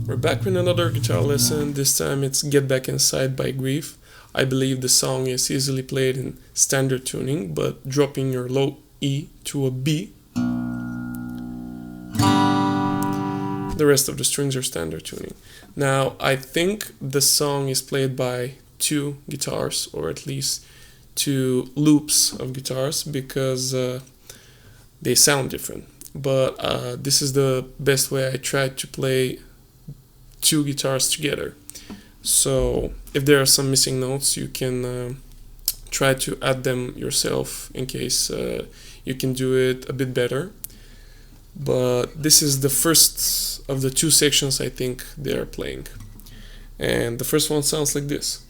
We're back with another guitar lesson. This time it's Get Back Inside by Greaf. I believe the song is easily played in standard tuning, but dropping your low E to a B. The rest of the strings are standard tuning. Now, I think the song is played by two guitars, or at least two loops of guitars, because they sound different. But this is the best way I tried to play two guitars together. So if there are some missing notes, you can try to add them yourself in case you can do it a bit better. But this is the first of the two sections I think they are playing. And the first one sounds like this.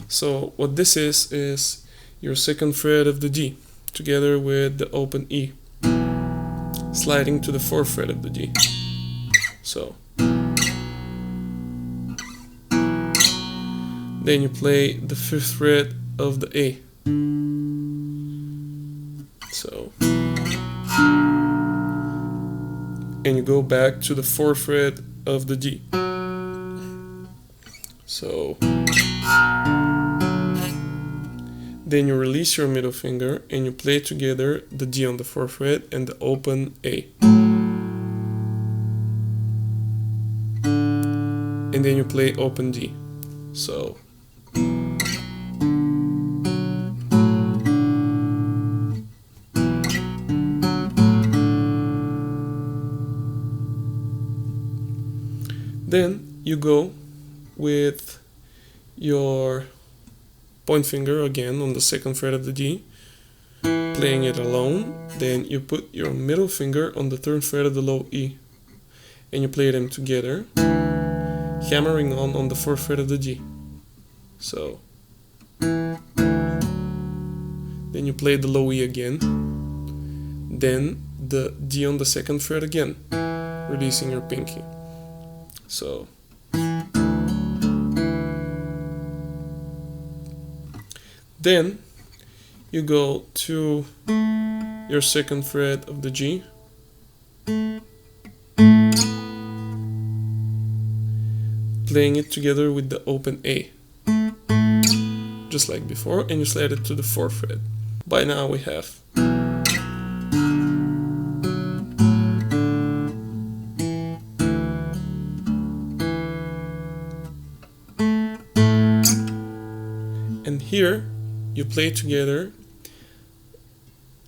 So what this is your second fret of the D together with the open E sliding to the fourth fret of the D. So then you play the fifth fret of the A. So and you go back to the fourth fret of the D. So then you release your middle finger and you play together the D on the fourth fret and the open A. And then you play open D. So then you go with your point finger again on the second fret of the D, playing it alone. Then you put your middle finger on the third fret of the low E and you play them together, hammering on the fourth fret of the D. So then you play the low E again, then the D on the second fret again, releasing your pinky. So then you go to your second fret of the G, playing it together with the open A, just like before, and you slide it to the fourth fret. By now we have and here you play together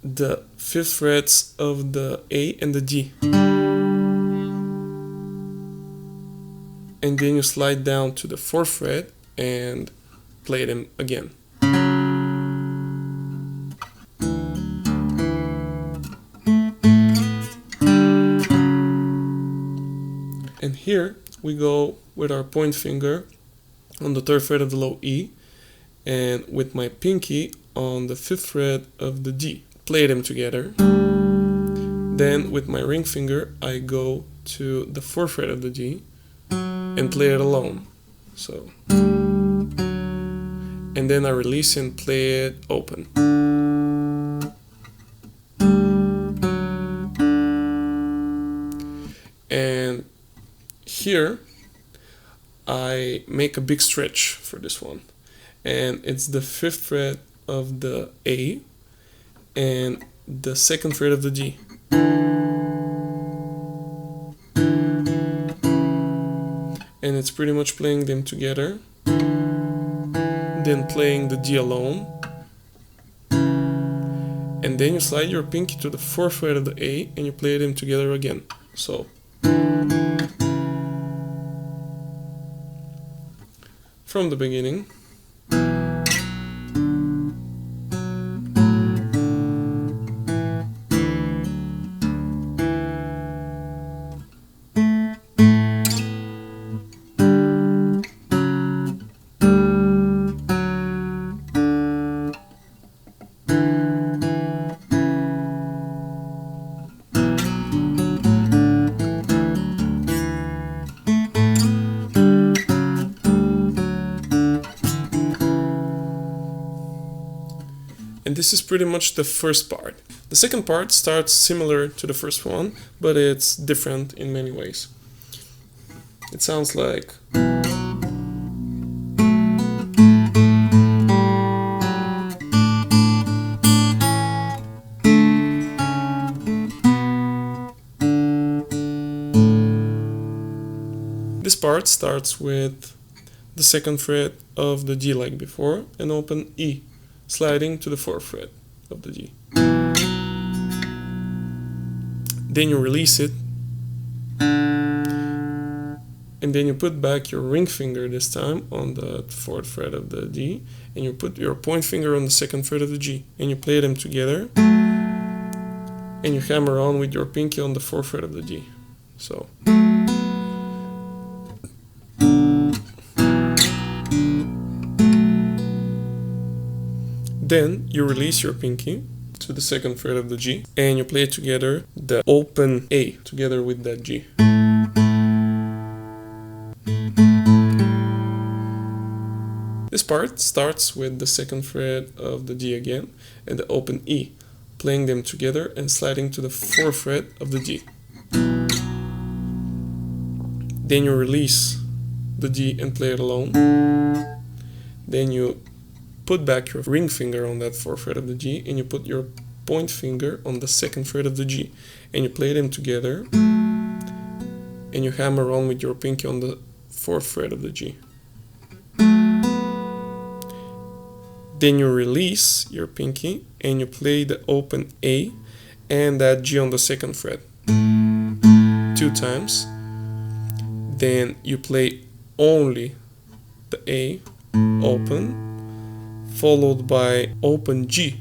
the fifth frets of the A and the D. And then you slide down to the fourth fret and play them again. And here we go with our point finger on the third fret of the low E and with my pinky on the fifth fret of the D. Play them together. Then with my ring finger I go to the fourth fret of the D and play it alone. So and then I release and play it open. And here I make a big stretch for this one. And it's the fifth fret of the A and the second fret of the D. And it's pretty much playing them together. then playing the D alone, and then you slide your pinky to the 4th fret of the A and you play them together again. So from the beginning. And this is pretty much the first part. The second part starts similar to the first one, but it's different in many ways. It sounds like... This part starts with the 2nd fret of the D like before, and open E, sliding to the 4th fret of the D. Then you release it, and then you put back your ring finger this time on the 4th fret of the D, and you put your point finger on the 2nd fret of the G, and you play them together, and you hammer on with your pinky on the 4th fret of the D. So. Then you release your pinky to the 2nd fret of the G and you play together the open A together with that G. This part starts with the 2nd fret of the D again and the open E, playing them together and sliding to the 4th fret of the D. Then you release the D and play it alone. Then you put back your ring finger on that 4th fret of the G and you put your point finger on the 2nd fret of the G and you play them together and you hammer on with your pinky on the 4th fret of the G. Then you release your pinky and you play the open A and that G on the 2nd fret 2 times. Then you play only the A open, followed by open G,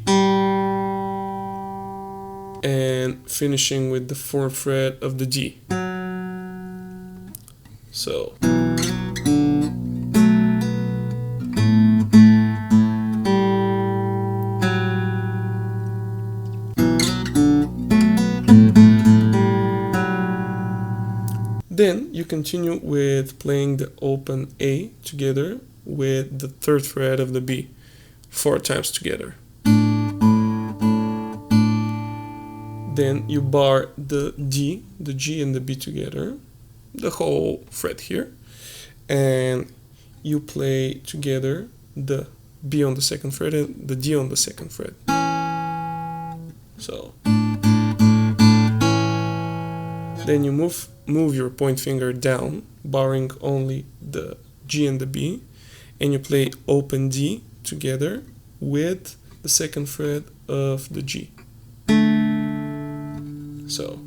and finishing with the 4th fret of the D. So. Then you continue with playing the open A together with the 3rd fret of the B 4 times together. Then you bar the D, the G and the B together, the whole fret here, and you play together the B on the 2nd fret and the D on the 2nd fret. So. Then you move your point finger down, barring only the G and the B, and you play open D together with the 2nd fret of the G. So.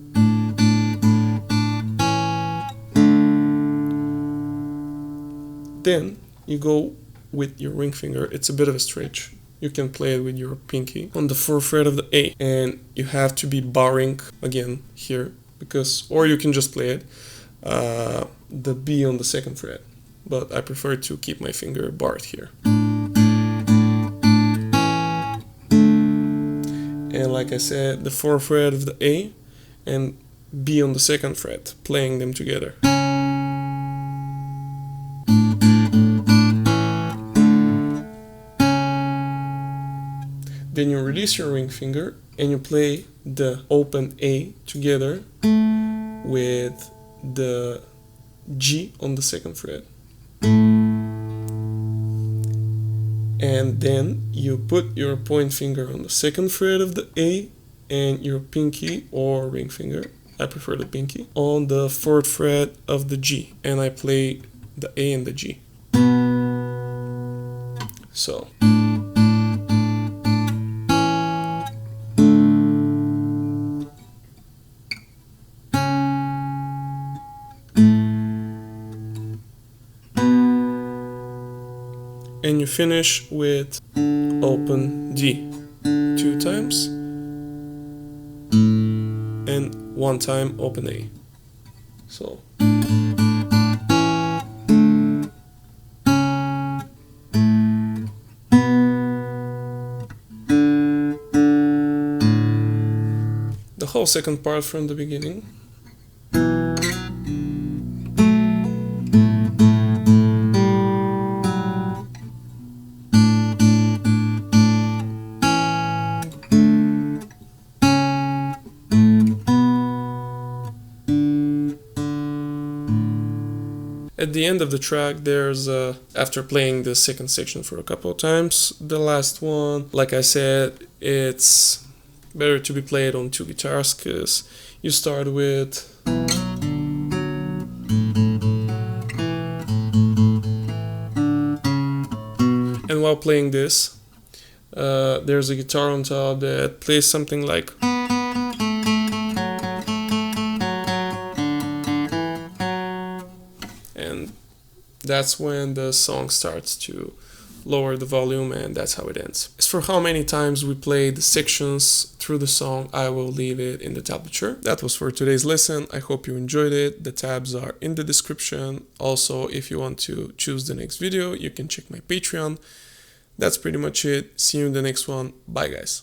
Then you go with your ring finger, it's a bit of a stretch. You can play it with your pinky on the 4th fret of the A, and you have to be barring again here, because, or you can just play it, the B on the 2nd fret, but I prefer to keep my finger barred here. And like I said, the 4th fret of the A and B on the 2nd fret, playing them together. Then you release your ring finger and you play the open A together with the G on the 2nd fret. And then you put your point finger on the 2nd fret of the A and your pinky or ring finger, I prefer the pinky, on the 4th fret of the G, and I play the A and the G. So. And you finish with open D 2 times and 1 time open A. So. The whole second part from the beginning. At the end of the track, there's, after playing the second section for a couple of times, the last one, like I said, it's better to be played on 2 guitars, because you start with and while playing this, there's a guitar on top that plays something like, and that's when the song starts to lower the volume, and that's how it ends. As for how many times we played the sections through the song, I will leave it in the tablature. That was for today's lesson. I hope you enjoyed it. The tabs are in the description. Also, if you want to choose the next video, you can check my Patreon. That's pretty much it. See you in the next one. Bye, guys.